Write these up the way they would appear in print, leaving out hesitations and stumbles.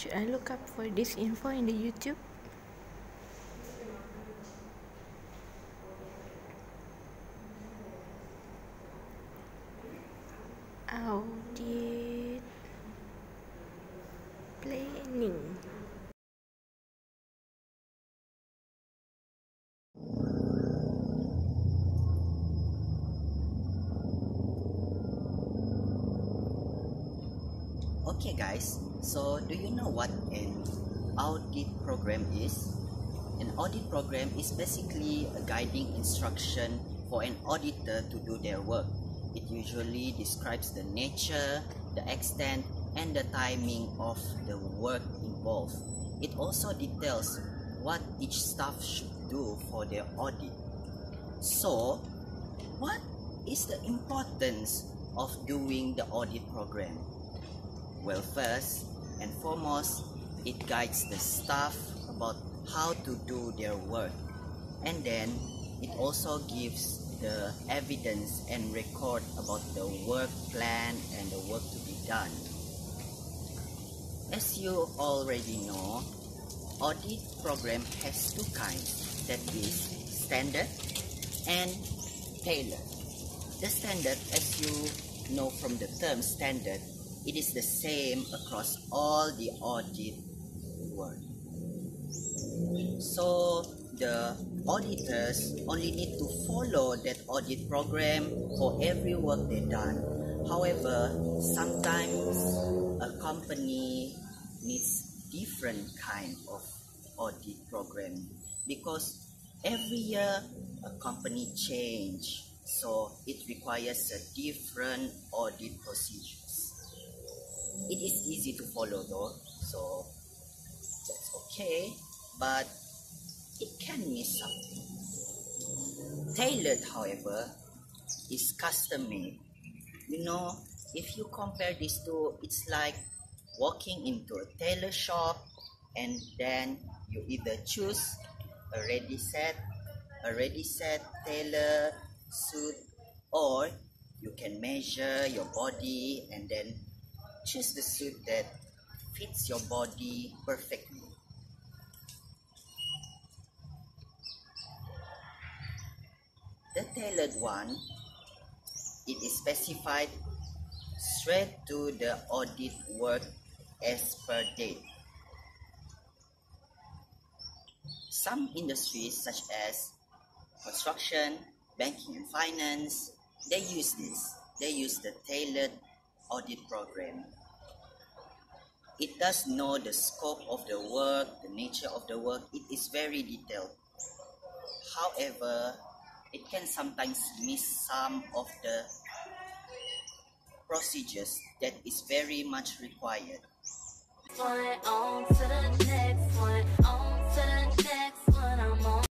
Should I look up for this info in the YouTube? Audit planning. Okay guys, so do you know what an audit program is? An audit program is basically a guiding instruction for an auditor to do their work. It usually describes the nature, the extent, and the timing of the work involved. It also details what each staff should do for their audit. So, what is the importance of doing the audit program? Well, first and foremost, it guides the staff about how to do their work, and then it also gives the evidence and record about the work plan and the work to be done. As you already know, audit program has two kinds, that is standard and tailored. The standard, as you know from the term standard, it is the same across all the audit work. So the auditors only need to follow that audit program for every work they've done. However, sometimes a company needs different kind of audit program because every year a company change, so it requires a different audit procedures. It is easy to follow though, so that's okay, but it can miss something. Tailored, however, is custom made. You know, if you compare these two, it's like walking into a tailor shop and then you either choose a ready set tailor suit, or you can measure your body and then choose the suit that fits your body perfectly. The tailored one, it is specified straight to the audit work as per date. Some industries such as construction, banking and finance, they use this. They use the tailored audit program. It does know the scope of the work, the nature of the work. It is very detailed. However, it can sometimes miss some of the procedures that is very much required. One on to the next one, on to the next one, I'm on.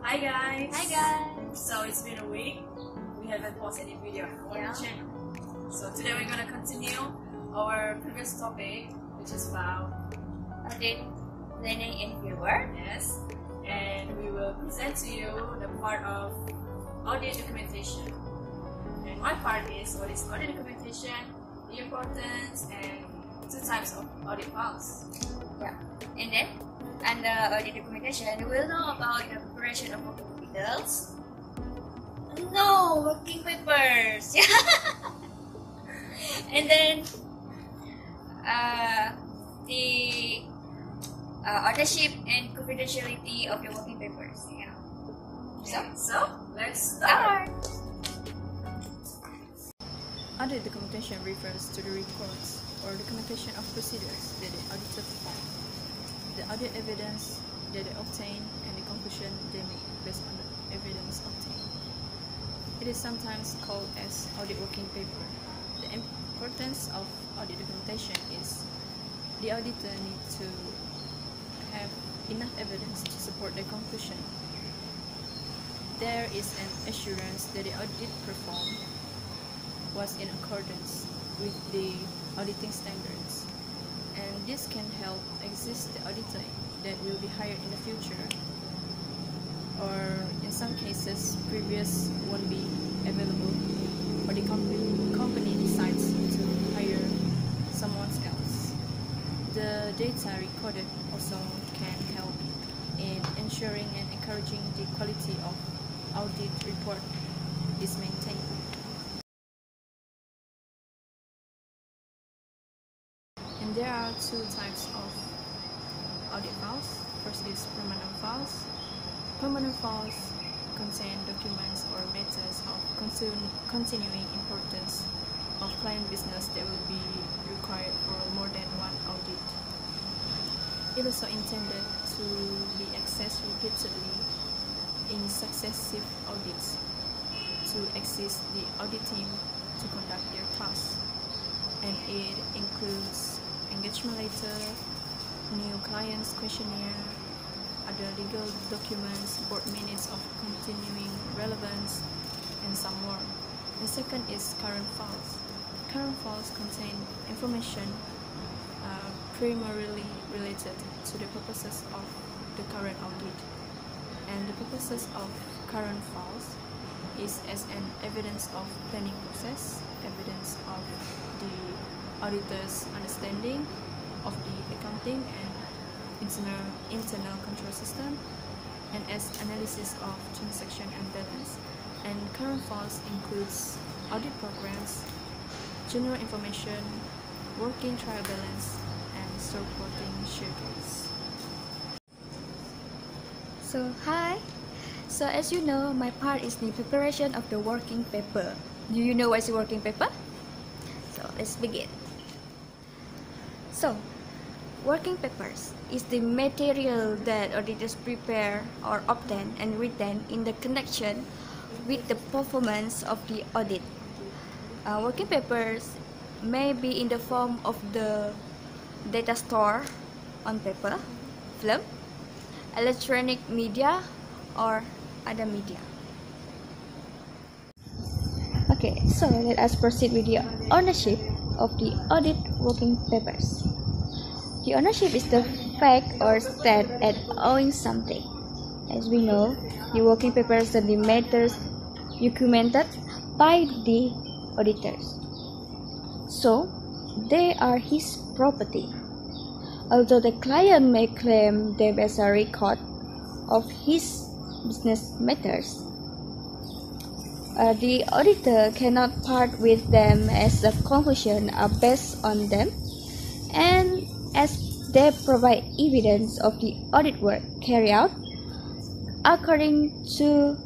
Hi guys! Hi guys! So it's been a week. We haven't posted any video on the channel. So today we're gonna continue our previous topic, which is about Audit, Planning and Fieldwork. yes, and we will present to you the part of audit documentation. And one part is what is audit documentation, the importance, and two types of audit files. Yeah. And then, under audit documentation, we will know about the preparation of working details. No, working papers. And then, the ownership and confidentiality of the working papers. Yeah. So let's start. Audit documentation refers to the records or documentation of procedures that the auditor performed, the audit evidence that they obtain, and the conclusion they make based on the evidence obtained. It is sometimes called as audit working paper. The importance of audit documentation is the auditor needs to have enough evidence to support their conclusion. There is an assurance that the audit performed was in accordance with the auditing standards, and this can help assist the auditor that will be hired in the future or in some cases previous won't be available, or the company decides to hire someone else. The data recorded also can help in ensuring and encouraging the quality of audit report is maintained. And there are two types of audit files. First is permanent files. Permanent files contain documents or matters of continuing importance of client business that will be required for more than one audit. It is also intended to be accessed repeatedly in successive audits to assist the audit team to conduct their tasks, and it includes engagement letter, new clients questionnaire, other legal documents, board minutes of continuing relevance, and some more. The second is current files. Current files contain information primarily related to the purposes of the current audit, and the purposes of current files is as an evidence of planning process, evidence of the auditor's understanding of the accounting and internal control system, and as analysis of transaction and balance. And current files includes audit programs, general information, working trial balance, and supporting schedules. So hi. So as you know, my part is the preparation of the working paper. Do you know what is a working paper? So let's begin. So working papers is the material that auditors prepare or obtain and retain in the connection with the performance of the audit. Working papers may be in the form of the data store on paper, film, electronic media, or other media. Okay, so let us proceed with the ownership of the audit working papers. The ownership is the fact or state at owning something. As we know, the working papers are the matters documented by the auditors, so they are his property. Although the client may claim them as a record of his business matters, the auditor cannot part with them as the conclusion are based on them, and as they provide evidence of the audit work carried out according to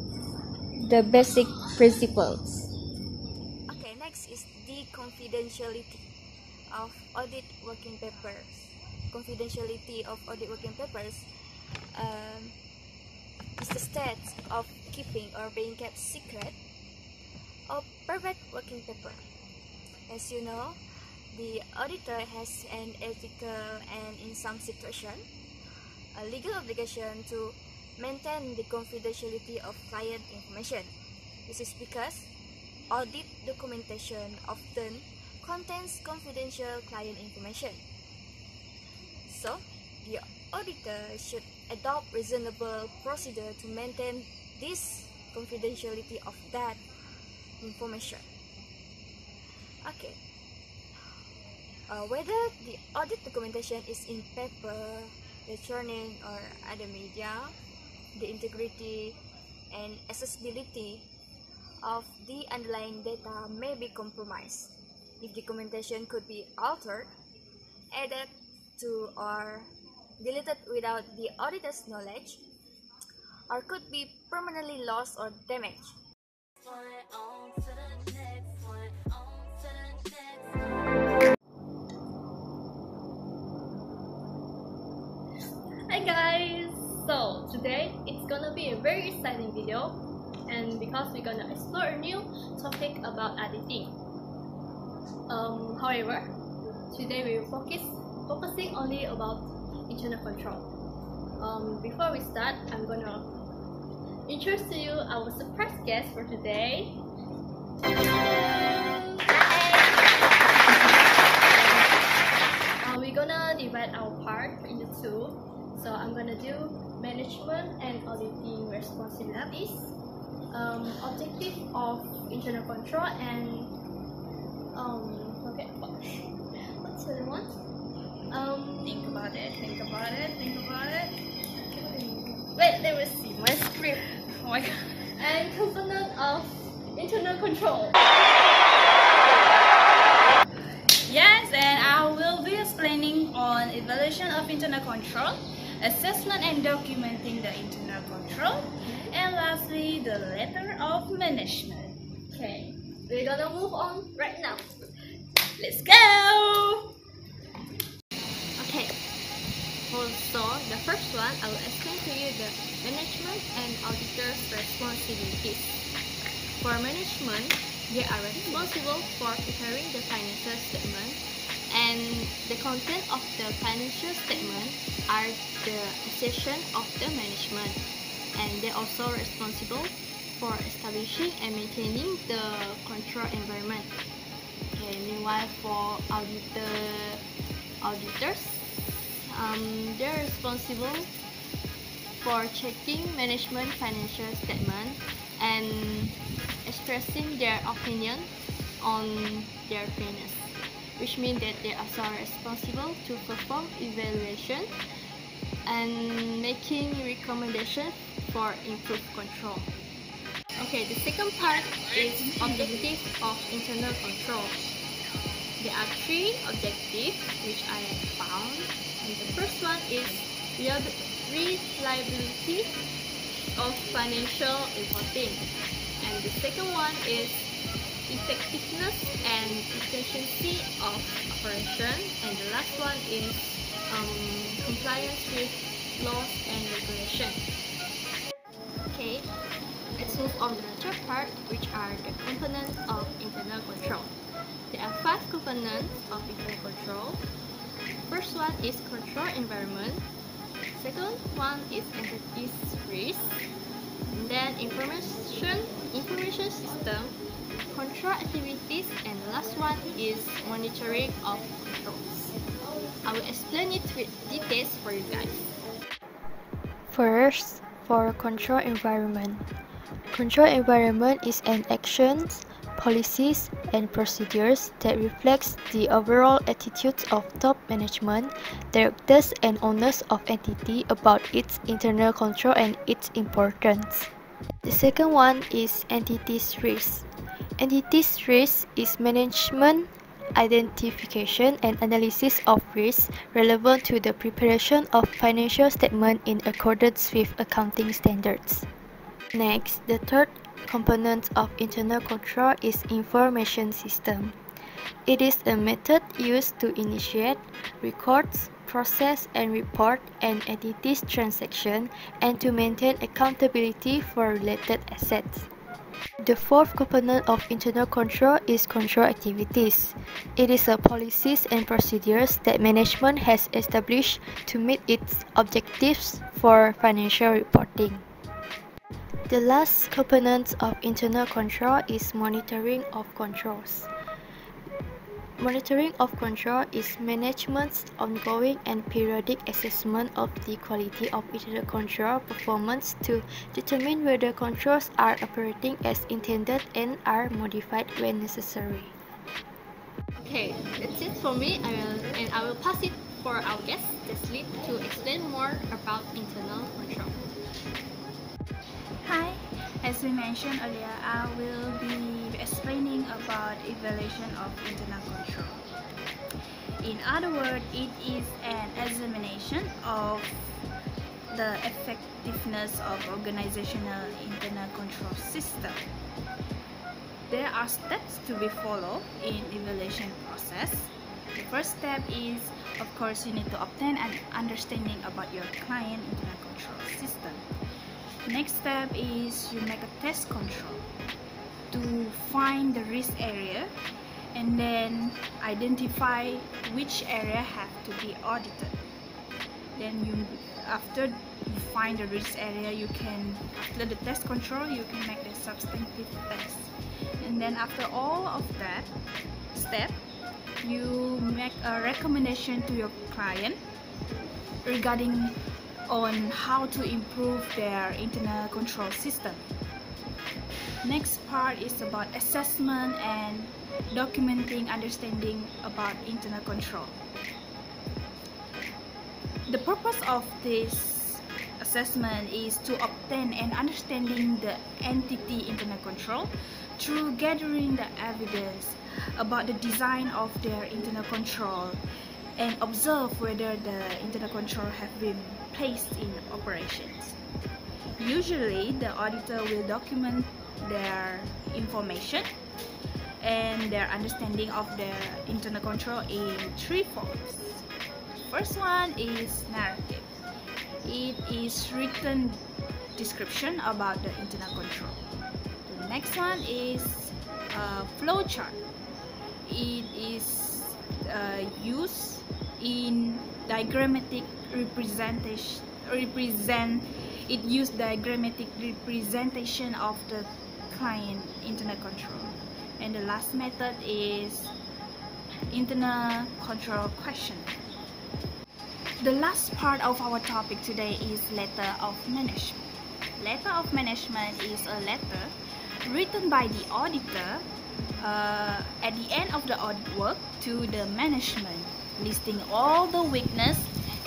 the basic principles. Okay, next is the confidentiality of audit working papers. Confidentiality of audit working papers is the state of keeping or being kept secret of private working paper. As you know, the auditor has an ethical and, in some situations, a legal obligation to maintain the confidentiality of client information. This is because audit documentation often contains confidential client information. So, the auditor should adopt reasonable procedure to maintain this confidentiality of that information. Okay. Whether the audit documentation is in paper, electronic, or other media, the integrity and accessibility of the underlying data may be compromised if documentation could be altered, added to, or deleted without the auditor's knowledge, or could be permanently lost or damaged. Hi guys! So today it's gonna be a very exciting video, and because we're gonna explore a new topic about editing. However, today we will focusing only about internal control. Before we start, I'm gonna introduce to you our surprise guest for today. We're gonna divide our part into two. So I'm gonna do management and auditing responsibilities, objective of internal control, and okay, what's the other one? Think about it. Wait, let me see my script. Oh my god. And component of internal control. Yes, and I will be explaining on evaluation of internal control, assessment and documenting the internal control, and lastly, the letter of management. Okay, we're gonna move on right now. Let's go! Okay, so the first one, I will explain to you the management and auditor's responsibilities. For management, they are responsible for preparing the financial statement, and the content of the financial statement are the decision of the management, and they're also responsible for establishing and maintaining the control environment. Okay, meanwhile for auditors, they're responsible for checking management financial statement and expressing their opinion on their fairness, which means that they are also responsible to perform evaluation and making recommendations for improved control. Okay, the second part is objective of internal control. There are three objectives which I have found. And the first one is reliability of financial reporting, and the second one is effectiveness and efficiency of operation, and the last one is compliance with laws and regulations. Okay, let's move on to the third part, which are the components of internal control. There are 5 components of internal control. First one is control environment. Second one is entities risk. And then information system, control activities, and the last one is monitoring of controls. I will explain it with details for you guys. First, for control environment. Control environment is an actions, policies, and procedures that reflects the overall attitudes of top management, directors, and owners of entity about its internal control and its importance. The second one is entities risk. Entities risk is management, identification, and analysis of risks relevant to the preparation of financial statement in accordance with accounting standards. Next, the third component of internal control is information system. It is a method used to initiate, records, process and report an entity's transaction and to maintain accountability for related assets. The fourth component of internal control is control activities. It is a policies and procedures that management has established to meet its objectives for financial reporting. The last component of internal control is monitoring of controls. Monitoring of control is management's ongoing and periodic assessment of the quality of internal control performance to determine whether controls are operating as intended and are modified when necessary. Okay, that's it for me. I will pass it for our guest, Teslie, to explain more about internal control. Hi, as we mentioned earlier, I will be explaining about evaluation of internal control. In other words, it is an examination of the effectiveness of organizational internal control system. There are steps to be followed in evaluation process. The first step is, of course, you need to obtain an understanding about your client internal control system. Next step is you make a test control to find the risk area and then identify which area have to be audited. Then after you find the risk area, after the test control, you can make the substantive test. And then after all of that step, you make a recommendation to your client regarding on how to improve their internal control system. Next part is about assessment and documenting understanding about internal control. The purpose of this assessment is to obtain an understanding the entity internal control through gathering the evidence about the design of their internal control and observe whether the internal control have been placed in operations. Usually, the auditor will document their information and their understanding of their internal control in 3 forms. First one is narrative. It is written description about the internal control. The next one is flow chart. It is used in diagrammatic representation. It used diagrammatic representation of the client internal control. And the last method is internal control question. The last part of our topic today is letter of management. Letter of management is a letter written by the auditor at the end of the audit work to the management, listing all the weakness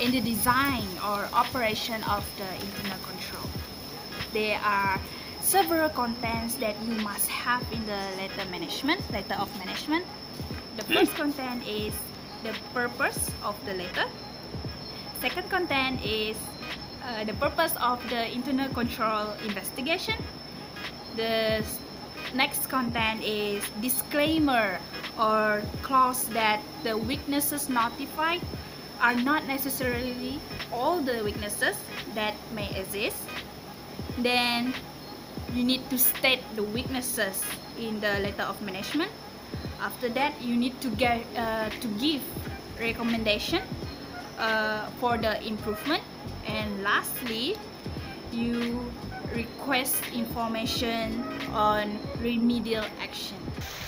in the design or operation of the internal control. There are several contents that you must have in the letter of management. The first content is the purpose of the letter. Second content is the purpose of the internal control investigation. The next content is disclaimer or clause that the weaknesses notified are not necessarily all the weaknesses that may exist. Then you need to state the weaknesses in the letter of management. After that, you need to give recommendation for the improvement, and lastly you request information on remedial action.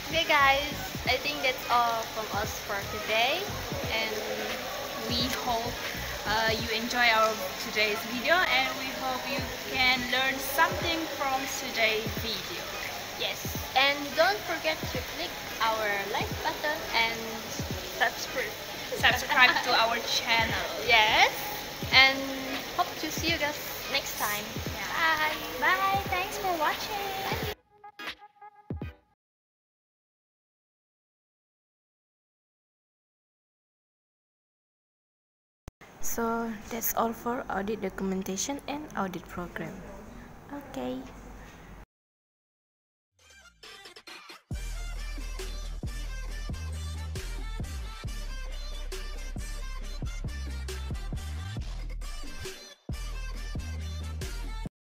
Okay guys, I think that's all from us for today, and we hope you enjoy our today's video, and we hope you can learn something from today's video. Yes, and don't forget to click our like button and subscribe to our channel. Yes, and hope to see you guys next time. Yeah. Bye. Thanks for watching. So that's all for audit documentation and audit program. Okay.